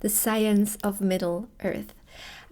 The Science of Middle-earth.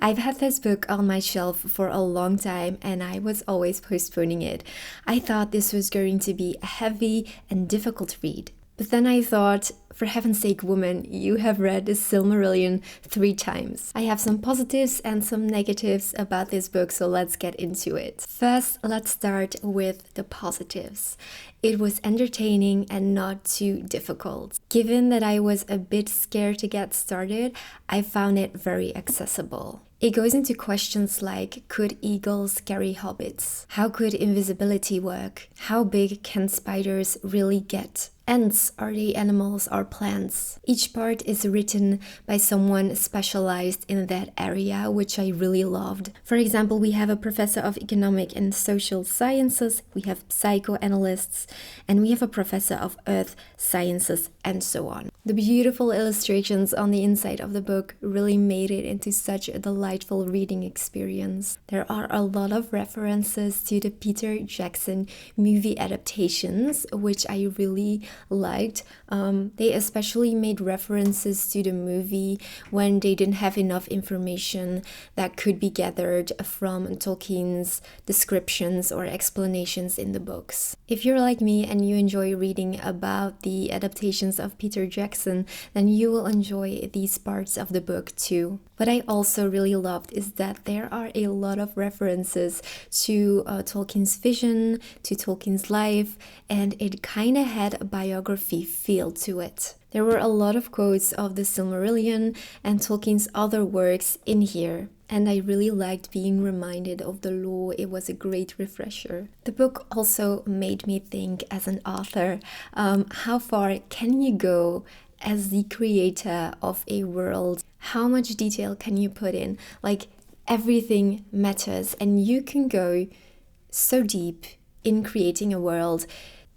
I've had this book on my shelf for a long time and I was always postponing it. I thought this was going to be a heavy and difficult read. But then I thought, for heaven's sake, woman, you have read the Silmarillion 3 times. I have some positives and some negatives about this book, so let's get into it. First, let's start with the positives. It was entertaining and not too difficult. Given that I was a bit scared to get started, I found it very accessible. It goes into questions like, could eagles carry hobbits? How could invisibility work? How big can spiders really get? Ants, are they animals or plants? Each part is written by someone specialized in that area, which I really loved. For example, we have a professor of economic and social sciences, we have psychoanalysts, and we have a professor of earth sciences, and so on. The beautiful illustrations on the inside of the book really made it into such a delightful reading experience. There are a lot of references to the Peter Jackson movie adaptations, which I really liked. They especially made references to the movie when they didn't have enough information that could be gathered from Tolkien's descriptions or explanations in the books. If you're like me and you enjoy reading about the adaptations of Peter Jackson, then you will enjoy these parts of the book too. What I also really loved is that there are a lot of references to Tolkien's vision, to Tolkien's life, and it kind of had a biography feel to it. There were a lot of quotes of the Silmarillion and Tolkien's other works in here, and I really liked being reminded of the lore. It was a great refresher. The book also made me think as an author, how far can you go as the creator of a world? How much detail can you put in? Like, everything matters, and you can go so deep in creating a world.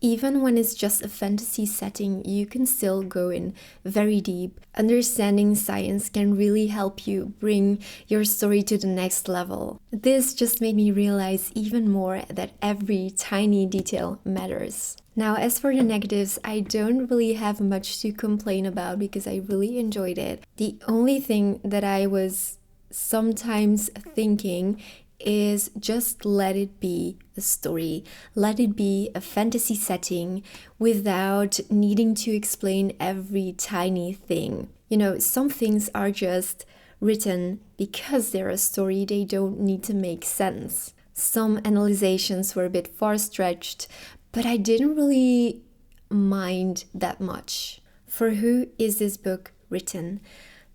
Even when it's just a fantasy setting, you can still go in very deep. Understanding science can really help you bring your story to the next level. This just made me realize even more that every tiny detail matters. Now, as for the negatives, I don't really have much to complain about because I really enjoyed it. The only thing that I was sometimes thinking is just let it be a story, let it be a fantasy setting without needing to explain every tiny thing. You know, some things are just written because they're a story, they don't need to make sense. Some analyzations were a bit far-stretched, but I didn't really mind that much. For who is this book written?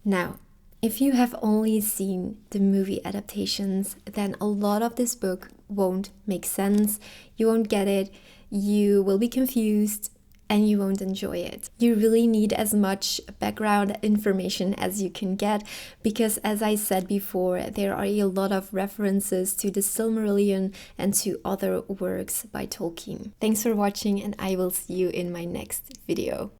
Now, if you have only seen the movie adaptations, then a lot of this book won't make sense. You won't get it, you will be confused, and you won't enjoy it. You really need as much background information as you can get because, as I said before, there are a lot of references to the Silmarillion and to other works by Tolkien. Thanks for watching, and I will see you in my next video.